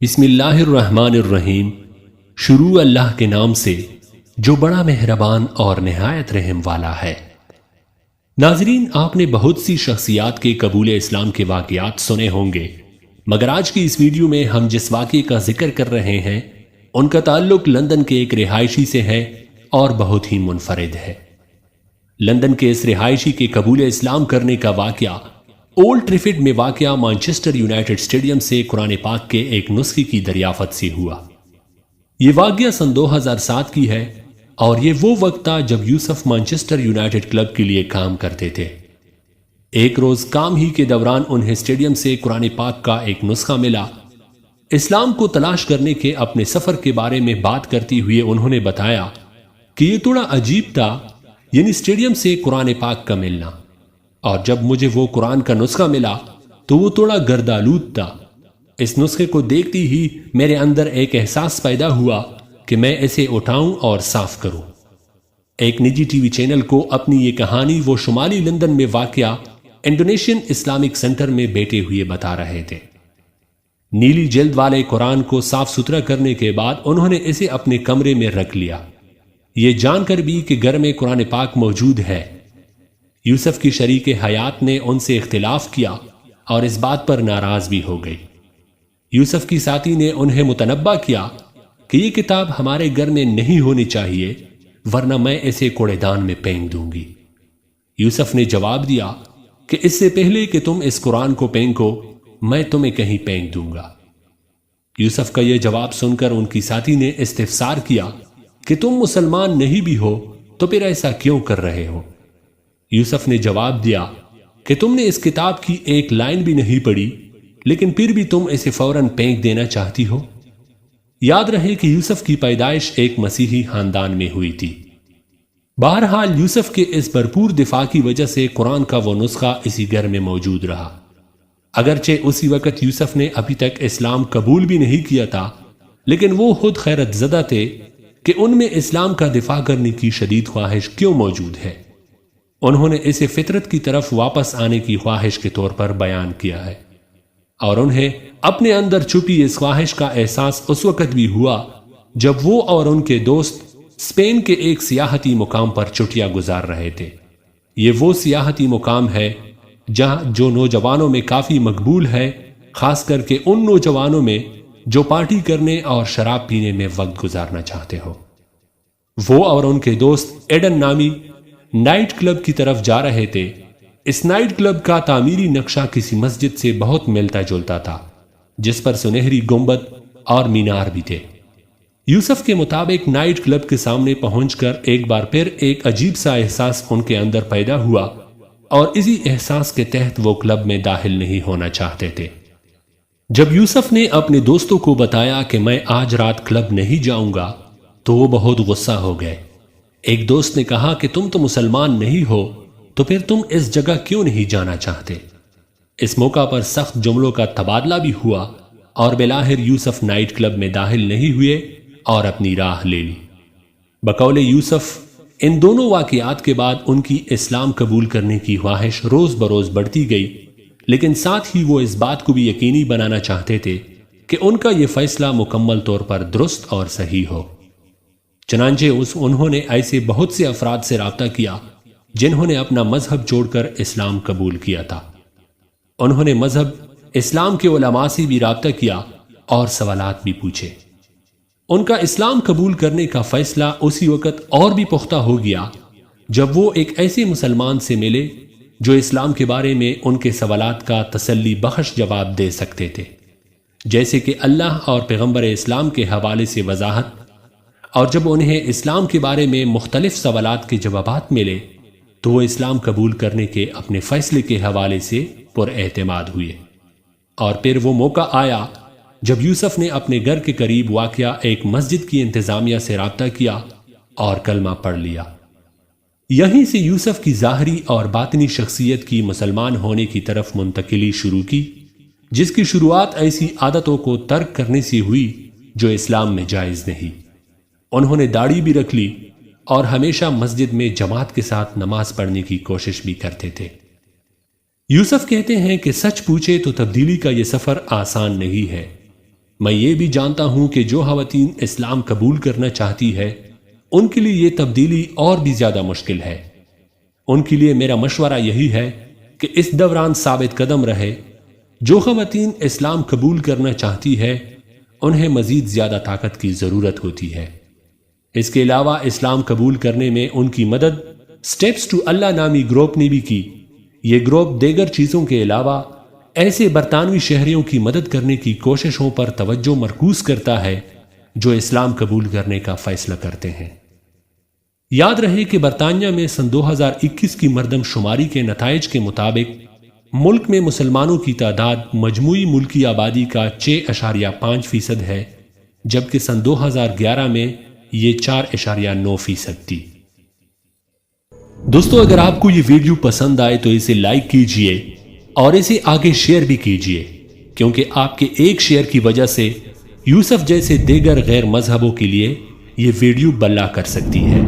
بسم اللہ الرحمن الرحیم۔ شروع اللہ کے نام سے جو بڑا مہربان اور نہایت رحم والا ہے۔ ناظرین، آپ نے بہت سی شخصیات کے قبول اسلام کے واقعات سنے ہوں گے، مگر آج کی اس ویڈیو میں ہم جس واقعے کا ذکر کر رہے ہیں ان کا تعلق لندن کے ایک رہائشی سے ہے اور بہت ہی منفرد ہے۔ لندن کے اس رہائشی کے قبول اسلام کرنے کا واقعہ اولڈ ٹریفڈ میں واقع مانچسٹر یونائیٹڈ اسٹیڈیم سے قرآن پاک کے ایک نسخے کی دریافت سے ہوا۔ یہ واقعہ سن 2007 کی ہے اور یہ وہ وقت تھا جب یوسف مانچسٹر یونائیٹڈ کلب کے لیے کام کرتے تھے۔ ایک روز کام ہی کے دوران انہیں اسٹیڈیم سے قرآن پاک کا ایک نسخہ ملا۔ اسلام کو تلاش کرنے کے اپنے سفر کے بارے میں بات کرتے ہوئے انہوں نے بتایا کہ یہ تھوڑا عجیب تھا، یعنی اسٹیڈیم سے قرآن پاک کا ملنا، اور جب مجھے وہ قرآن کا نسخہ ملا تو وہ تھوڑا گردآلود تھا۔ اس نسخے کو دیکھتی ہی میرے اندر ایک احساس پیدا ہوا کہ میں اسے اٹھاؤں اور صاف کروں۔ ایک نجی ٹی وی چینل کو اپنی یہ کہانی وہ شمالی لندن میں واقع انڈونیشین اسلامک سینٹر میں بیٹھے ہوئے بتا رہے تھے۔ نیلی جلد والے قرآن کو صاف ستھرا کرنے کے بعد انہوں نے اسے اپنے کمرے میں رکھ لیا، یہ جان کر بھی کہ گھر میں قرآن پاک موجود ہے۔ یوسف کی شریک حیات نے ان سے اختلاف کیا اور اس بات پر ناراض بھی ہو گئی۔ یوسف کی ساتھی نے انہیں متنبہ کیا کہ یہ کتاب ہمارے گھر میں نہیں ہونی چاہیے، ورنہ میں اسے کوڑے دان میں پھینک دوں گی۔ یوسف نے جواب دیا کہ اس سے پہلے کہ تم اس قرآن کو پھینکو، میں تمہیں کہیں پھینک دوں گا۔ یوسف کا یہ جواب سن کر ان کی ساتھی نے استفسار کیا کہ تم مسلمان نہیں بھی ہو تو پھر ایسا کیوں کر رہے ہو؟ یوسف نے جواب دیا کہ تم نے اس کتاب کی ایک لائن بھی نہیں پڑھی، لیکن پھر بھی تم اسے فوراً پھینک دینا چاہتی ہو۔ یاد رہے کہ یوسف کی پیدائش ایک مسیحی خاندان میں ہوئی تھی۔ بہرحال یوسف کے اس بھرپور دفاع کی وجہ سے قرآن کا وہ نسخہ اسی گھر میں موجود رہا۔ اگرچہ اسی وقت یوسف نے ابھی تک اسلام قبول بھی نہیں کیا تھا، لیکن وہ خود خیرت زدہ تھے کہ ان میں اسلام کا دفاع کرنے کی شدید خواہش کیوں موجود ہے۔ انہوں نے اسے فطرت کی طرف واپس آنے کی خواہش کے طور پر بیان کیا ہے، اور انہیں اپنے اندر چھپی اس خواہش کا احساس اس وقت بھی ہوا جب وہ اور ان کے دوست اسپین کے ایک سیاحتی مقام پر چھٹیاں گزار رہے تھے۔ یہ وہ سیاحتی مقام ہے جہاں جو نوجوانوں میں کافی مقبول ہے، خاص کر کے ان نوجوانوں میں جو پارٹی کرنے اور شراب پینے میں وقت گزارنا چاہتے ہو۔ وہ اور ان کے دوست ایڈن نامی نائٹ کلب کی طرف جا رہے تھے۔ اس نائٹ کلب کا تعمیری نقشہ کسی مسجد سے بہت ملتا جلتا تھا، جس پر سنہری گنبد اور مینار بھی تھے۔ یوسف کے مطابق نائٹ کلب کے سامنے پہنچ کر ایک بار پھر ایک عجیب سا احساس ان کے اندر پیدا ہوا، اور اسی احساس کے تحت وہ کلب میں داخل نہیں ہونا چاہتے تھے۔ جب یوسف نے اپنے دوستوں کو بتایا کہ میں آج رات کلب نہیں جاؤں گا تو وہ بہت غصہ ہو گئے۔ ایک دوست نے کہا کہ تم تو مسلمان نہیں ہو، تو پھر تم اس جگہ کیوں نہیں جانا چاہتے؟ اس موقع پر سخت جملوں کا تبادلہ بھی ہوا اور بالآخر یوسف نائٹ کلب میں داخل نہیں ہوئے اور اپنی راہ لے لی۔ بقول یوسف، ان دونوں واقعات کے بعد ان کی اسلام قبول کرنے کی خواہش روز بروز بڑھتی گئی، لیکن ساتھ ہی وہ اس بات کو بھی یقینی بنانا چاہتے تھے کہ ان کا یہ فیصلہ مکمل طور پر درست اور صحیح ہو۔ چنانچہ انہوں نے ایسے بہت سے افراد سے رابطہ کیا جنہوں نے اپنا مذہب چھوڑ کر اسلام قبول کیا تھا۔ انہوں نے مذہب اسلام کے علماء سے بھی رابطہ کیا اور سوالات بھی پوچھے۔ ان کا اسلام قبول کرنے کا فیصلہ اسی وقت اور بھی پختہ ہو گیا جب وہ ایک ایسے مسلمان سے ملے جو اسلام کے بارے میں ان کے سوالات کا تسلی بخش جواب دے سکتے تھے، جیسے کہ اللہ اور پیغمبر اسلام کے حوالے سے وضاحت۔ اور جب انہیں اسلام کے بارے میں مختلف سوالات کے جوابات ملے تو وہ اسلام قبول کرنے کے اپنے فیصلے کے حوالے سے پر اعتماد ہوئے۔ اور پھر وہ موقع آیا جب یوسف نے اپنے گھر کے قریب واقع ایک مسجد کی انتظامیہ سے رابطہ کیا اور کلمہ پڑھ لیا۔ یہیں سے یوسف کی ظاہری اور باطنی شخصیت کی مسلمان ہونے کی طرف منتقلی شروع کی، جس کی شروعات ایسی عادتوں کو ترک کرنے سے ہوئی جو اسلام میں جائز نہیں۔ انہوں نے داڑھی بھی رکھ لی اور ہمیشہ مسجد میں جماعت کے ساتھ نماز پڑھنے کی کوشش بھی کرتے تھے۔ یوسف کہتے ہیں کہ سچ پوچھے تو تبدیلی کا یہ سفر آسان نہیں ہے۔ میں یہ بھی جانتا ہوں کہ جو خواتین اسلام قبول کرنا چاہتی ہے ان کے لیے یہ تبدیلی اور بھی زیادہ مشکل ہے۔ ان کے لیے میرا مشورہ یہی ہے کہ اس دوران ثابت قدم رہے۔ جو خواتین اسلام قبول کرنا چاہتی ہے انہیں مزید زیادہ طاقت کی ضرورت ہوتی ہے۔ اس کے علاوہ اسلام قبول کرنے میں ان کی مدد سٹیپس ٹو اللہ نامی گروپ نے بھی کی۔ یہ گروپ دیگر چیزوں کے علاوہ ایسے برطانوی شہریوں کی مدد کرنے کی کوششوں پر توجہ مرکوز کرتا ہے جو اسلام قبول کرنے کا فیصلہ کرتے ہیں۔ یاد رہے کہ برطانیہ میں سن 2021 کی مردم شماری کے نتائج کے مطابق ملک میں مسلمانوں کی تعداد مجموعی ملکی آبادی کا 6.5% ہے، جبکہ سن 2011 میں یہ 4.9% تھی۔ دوستو، اگر آپ کو یہ ویڈیو پسند آئے تو اسے لائک کیجئے اور اسے آگے شیئر بھی کیجئے، کیونکہ آپ کے ایک شیئر کی وجہ سے یوسف جیسے دیگر غیر مذہبوں کے لیے یہ ویڈیو بلا کر سکتی ہے۔